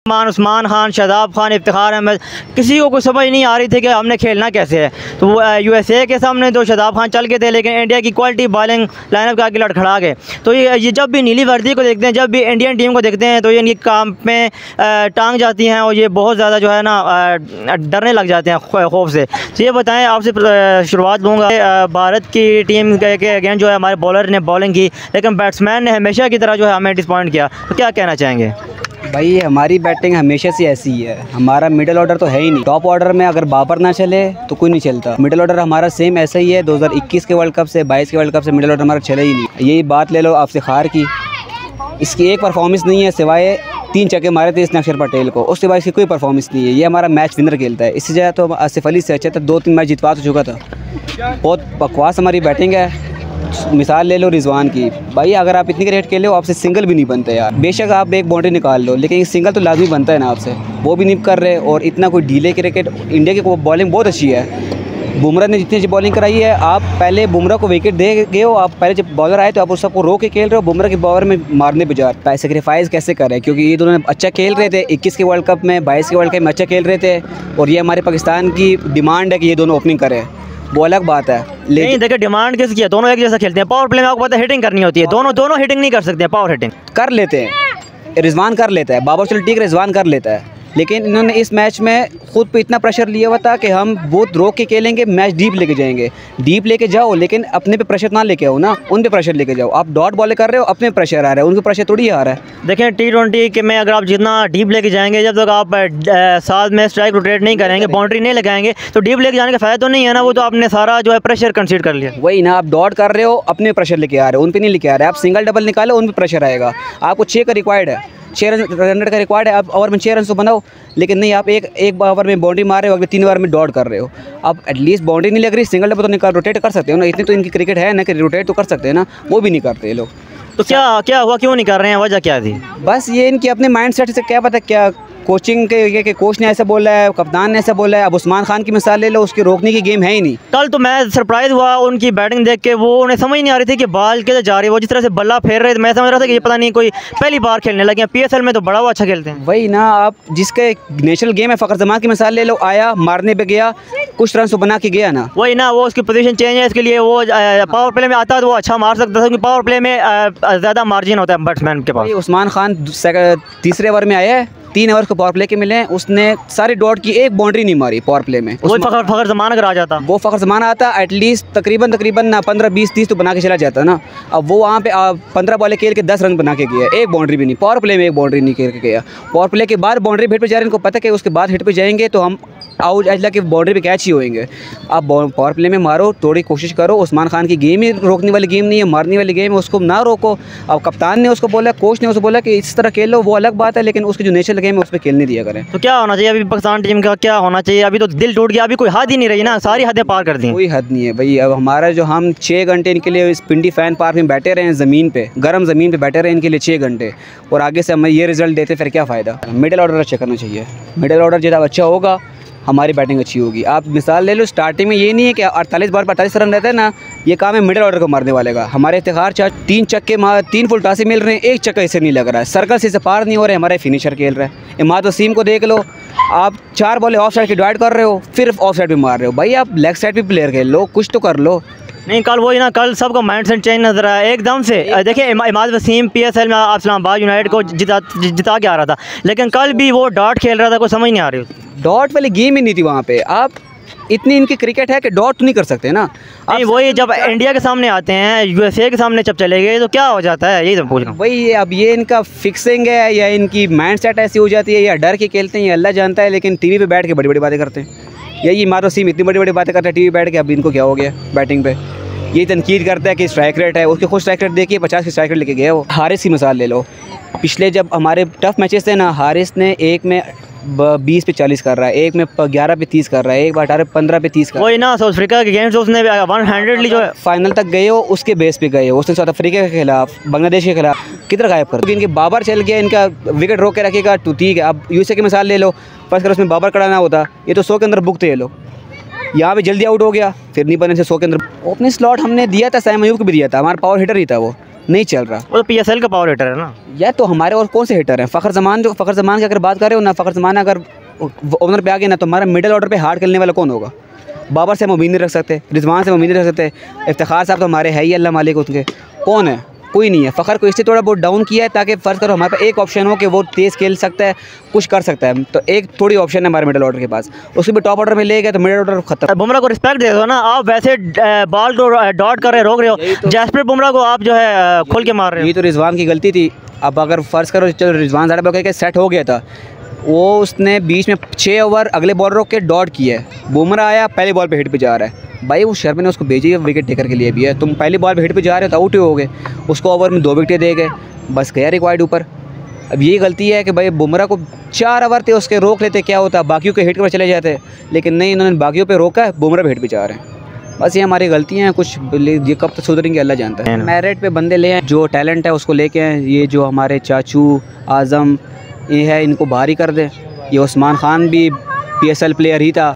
उस्मान खान, शादाब खान, इफ्तिखार अहमद, किसी को कुछ समझ नहीं आ रही थी कि हमने खेलना कैसे है। तो वो USA के सामने तो शादाब खान चल के थे, लेकिन इंडिया की क्वालिटी बॉलिंग लाइनअप के आगे लड़खड़ा गए। तो ये जब भी नीली वर्दी को देखते हैं, जब भी इंडियन टीम को देखते हैं, तो ये इनकी काम में टांग जाती हैं और ये बहुत ज़्यादा जो है ना डरने लग जाते हैं खौफ से। तो ये बताएँ, आपसे शुरुआत दूँगा। भारत की टीम के अगेंस्ट जो है हमारे बॉलर ने बॉलिंग की, लेकिन बैट्समैन ने हमेशा की तरह जो है हमें डिसपॉइंट किया। तो क्या कहना चाहेंगे? भाई हमारी बैटिंग हमेशा से ऐसी ही है। हमारा मिडिल ऑर्डर तो है ही नहीं। टॉप ऑर्डर में अगर बाबर ना चले तो कोई नहीं चलता। मिडिल ऑर्डर हमारा सेम ऐसा ही है। 2021 के वर्ल्ड कप से 22 के वर्ल्ड कप से मिडिल ऑर्डर हमारा चला ही नहीं। यही बात ले लो इफ्तिखार की, इसकी एक परफॉर्मेंस नहीं है सिवाय 3 छक्के मारे थे इसने अक्षर पटेल को, उसके बाद इसकी कोई परफॉर्मेंस नहीं है। ये हमारा मैच विनर खेलता है। इससे ज़्यादा तो आसिफ अली से अच्छा था, 2-3 मैच जितवा तो चुका था। बहुत बकवास हमारी बैटिंग है। मिसाल ले लो रिजवान की, भाई अगर आप इतनी क्रिकेट खेले हो आपसे सिंगल भी नहीं बनते यार। बेशक आप एक बाउंड्री निकाल लो, लेकिन सिंगल तो लाजमी बनता है ना आपसे, वो भी नहीं कर रहे। और इतना कोई डीले क्रिकेट, इंडिया की बॉलिंग बहुत अच्छी है। बुमराह ने जितनी अच्छी बॉलिंग कराई है, आप पहले बुमराह को विकेट दे गए हो। आप पहले जब बॉलर आए तो आप उस सबको रोक के खेल रहे हो, बुमराह के बॉलर में मारने बजाय सेक्रीफाइस कैसे कर रहे हैं, क्योंकि ये दोनों अच्छा खेल रहे थे 21 के वर्ल्ड कप में, 22 के वर्ल्ड कप में अच्छा खेल रहे थे। और ये हमारे पाकिस्तान की डिमांड है कि ये दोनों ओपनिंग करें, वो अलग बात है। लेकिन देखिए डिमांड किसकी है, दोनों एक जैसा खेलते हैं। पावर प्ले में आपको पता है हिटिंग करनी होती है, दोनों हिटिंग नहीं कर सकते, पावर हिटिंग कर लेते हैं। रिजवान कर लेता है, बाबर चलो ठीक रिजवान कर लेता है, लेकिन इन्होंने इस मैच में खुद पे इतना प्रेशर लिया हुआ था कि हम बहुत रोक के खेलेंगे, मैच डीप लेके जाएंगे। डीप लेके जाओ, लेकिन अपने पे प्रेशर ना लेके आओ ना, उन पे प्रेशर लेके जाओ। आप डॉट बॉल कर रहे हो, अपने प्रेशर आ रहा है, उनके प्रेशर थोड़ी आ रहा है। देखें T20 के में अगर आप जितना डीप लेके जाएंगे, जब तक आप साथ में स्ट्राइक रोटेट नहीं करेंगे, बाउंड्री नहीं लगाएंगे, तो डीप लेके जाने का फ़ायदा तो नहीं है ना। वो तो आपने सारा जो है प्रेशर कंसीड कर लिया। वही ना, आप डॉट कर रहे हो, अपने प्रेशर लेके आ रहे हो, उन पे नहीं लेके आ रहे। आप सिंगल डबल निकालो, उन पे प्रेशर आएगा। आपको 6 का रिक्वायर्ड है, 6 रन का रिक्वायर्ड है। आप ओवर में 6 रन तो बनाओ, लेकिन नहीं, आप एक ओवर में बाउंड्री मार रहे हो, अगले 3 ओवर में डॉट कर रहे हो। अब एटलीस्ट बाउंड्री नहीं लग रही, सिंगल डबल तो निकाल, रोटेट कर सकते हो ना। इतनी तो इनकी क्रिकेट है ना कि रोटेट तो कर सकते हैं ना, वो भी नहीं करते ये लोग। तो क्या हुआ, क्यों नहीं कर रहे हैं, वजह क्या थी? बस ये इनकी अपने माइंड सेट से, क्या पता क्या कोचिंग के कोच ने ऐसा बोला है, कप्तान ने ऐसा बोला है। अब उस्मान खान की मिसाल ले लो, उसकी रोकने की गेम है ही नहीं। कल तो मैं सरप्राइज़ हुआ उनकी बैटिंग देख के, वो उन्हें समझ नहीं आ रही थी कि बॉल कैसे जा रही है। वो जिस तरह से बल्ला फेर रहे थे, मैं समझ रहा था कि ये पता नहीं कोई पहली बार खेलने लगे हैं। PSL में तो बड़ा वो अच्छा खेलते हैं। वही ना, आप जिसके नेशनल गेम है, फ़खर जमान की मिसाल ले लो, आया मारने पे गया, कुछ रन तो बना के गया ना। वही ना, वो उसकी पोजीशन चेंज है, इसके लिए वो पावर प्ले में आता तो वो अच्छा मार सकता था, क्योंकि पावर प्ले में ज़्यादा मार्जिन होता है बैट्समैन के पास। उस्मान खान तीसरे ओवर में आया है, 3 ओवर को पावर प्ले के मिले हैं, उसने सारे डॉट की, एक बाउंड्री नहीं मारी पावर प्ले में। वो फ़खर ज़मान अगर आ जाता, वो फ़खर ज़मान आता, एटलीस्ट तकरीबन ना 15-20-30 तो बना के चला जाता ना। अब वो वहाँ पे 15 बॉलें खेल के 10 रन बना के गया, एक बाउंड्री भी नहीं। पावर प्ले में एक बाउंड्री नहीं खेल के गया। पावर प्ले के बाद बाउंड्री हिट पे जा रहे हैं, इनको पता है कि उसके बाद हिट पे जाएंगे तो हम आउट अजला के बाउंड्री पे कैच ही होएंगे। आप पावर प्ले में मारो, थोड़ी कोशिश करो। उस्मान खान की गेम ही रोकने वाली गेम नहीं है, मारने वाली गेम है, उसको ना रोको। अब कप्तान ने उसको बोला, कोच ने उसको बोला कि इस तरह खेल लो, वो अलग बात है, लेकिन उसकी जो नेशनल गेम है उस पर खेलने दिया करें। तो क्या होना चाहिए अभी पाकिस्तान टीम का, क्या होना चाहिए? अभी तो दिल टूट गया, अभी कोई हद ही नहीं रही ना, सारी हदें पार कर दी। कोई हद नहीं है भाई। अब हमारा जो हम 6 घंटे इनके लिए इस पिंडी फैन पार्क में बैठे रहे हैं, ज़मीन पे, गर्म ज़मीन पे बैठे रहे इनके लिए 6 घंटे, और आगे से हमें ये रिजल्ट देते फिर क्या फ़ायदा। मिडिल ऑर्डर अच्छा करना चाहिए। मिडिल ऑर्डर जितना अच्छा होगा, हमारी बैटिंग अच्छी होगी। आप मिसाल ले लो, स्टार्टिंग में ये नहीं है कि 48 बॉल पर 48 रन रहते हैं ना, ये काम है मिडिल ऑर्डर को मारने वाले का। हमारे इफ्तिखार 3 छक्के 3 फुल टॉसे मिल रहे हैं, एक चक्का इसे नहीं लग रहा है, सर्कल से पार नहीं हो रहे, हमारे फिनिशर खेल रहे हैं। इमाद वसीम को देख लो, आप 4 बॉलें ऑफ साइड की डिवाइड कर रहे हो, फिर ऑफ साइड भी मार रहे हो। भाई आप लेग साइड भी प्लेयर खेल लो, कुछ तो कर लो। नहीं, कल वही ना, कल सबका माइंड सेट चेंज नजर आया एकदम से। देखिए इमाद वसीम PSL में इस्लामाबाद यूनाइटेड को जिता के आ रहा था, लेकिन कल भी वो डॉट खेल रहा था, कोई समझ नहीं आ रही। डॉट वाली गेम ही नहीं थी वहाँ पे। आप इतनी इनकी क्रिकेट है कि डॉट तो नहीं कर सकते ना। नहीं, वही जब इंडिया के सामने आते हैं, USA के सामने जब चले गए तो क्या हो जाता है, यही तो पूछ रहा हूँ। वही अब ये इनका फिक्सिंग है या इनकी माइंड सेट ऐसी हो जाती है, या डर के खेलते हैं, ये अल्लाह जानता है। लेकिन टीवी पे बैठ के बड़ी बड़ी बातें करते हैं। यही इमाद वसीम इतनी बड़ी बड़ी बातें करते हैं टीवी बैठ के। अब इनको क्या हो गया बैटिंग पे, ये तनकीद करता है कि स्ट्राइक रेट है, उसके खुद स्ट्राइक रेट देखिए 50 की स्ट्राइक रेट लेके गया वो। हारिस की मिसाल ले लो, पिछले जब हमारे टफ मैचेस थे ना, हारिस ने एक में 20 पे 40 कर रहा है, एक में 11 पे 30 कर रहा है, एक बार 18 15 पे 30 कर रहा है। वही ना, साउथ अफ्रीका के गेम्स उसने 100 जो है फाइनल तक गए हो, उसके बेस पे गए हो। उसने साउथ अफ्रीका के खिलाफ, बांग्लादेश के खिलाफ किधर गायब कर, क्योंकि इनके बाबर चल गया, इनका विकेट रोक के रखेगा तो ठीक है। अब USA की मिसाल ले लो, फर्स्ट कर उसमें बाबर कराना होता, ये तो 100 के अंदर बुकते ये लोग। यहाँ पे जल्दी आउट हो गया, फिर नहीं बने से 100 के अंदर। ओपनिंग स्लॉट हमने दिया था, साइम अयूब को भी दिया था, हमारा पावर हिटर ही था वो, नहीं चल रहा। वो तो PSL का पावर हिटर है ना यह तो हमारे और कौन से हिटर हैं? फ़खर जमान की अगर बात करें ना, फ़खर जमान अगर ओपनर पे आ गया ना, तो हमारा मिडिल ऑर्डर पे हार्ड खेलने वाला कौन होगा? बाबर से हम उम्मीद नहीं रख सकते, रिजवान से हम उम्मीद नहीं रख सकते, इफ्तिखार साहब तो हमारे है ही, अल्लाह मालिक उनके, कौन है? कोई नहीं है। फ़खर को इससे थोड़ा बहुत डाउन किया है ताकि फ़र्ज़ करो हमारे पास एक ऑप्शन हो कि वो तेज़ खेल सकता है, कुछ कर सकता है, तो एक थोड़ी ऑप्शन है हमारे मिडिल ऑर्डर के पास, उसको भी टॉप ऑर्डर में ले गए तो मिडिल ऑर्डर खत्म। बुमराह को रिस्पेक्ट दे दो ना, आप वैसे बॉल को डॉट कर रहे रोक रहे हो, जसप्रीत बुमराह को आप जो है खोल के मार रहे हो। ये तो रिजवान की गलती थी। अब अगर फ़र्ज़ करो चलो रिजवान साढ़े बॉल के सेट हो गया था, वो उसने बीच में 6 ओवर अगले बॉल रोक के डॉट किया है, बुमराह आया पहले बॉल पे हिट पे जा रहा है, भाई वो शर्मा ने उसको भेजी है विकेट टेकर के लिए भी है, तुम पहली बॉल पे हिट पे जा रहे हो तो आउट ही हो गए, उसको ओवर में 2 विकेटें दे गए, बस गया रिक्वायर्ड ऊपर। अब यही गलती है कि भाई बुमराह को 4 ओवर थे उसके रोक लेते, क्या होता, बाकियों के हिट पर चले जाते, लेकिन नहीं, इन्होंने बाकियों पे रोका है, बुमराह पे हिट पे जा रहे हैं। बस ये हमारी गलतियाँ हैं, कुछ ये कब तक सुधरेंगे अल्लाह जानता है। मेरिट पे बंदे ले आए, जो टैलेंट है उसको लेके आए, ये जो हमारे चाचू आज़म ये है, इनको बाहर ही कर दें। ये उस्मान खान भी PSL प्लेयर ही था,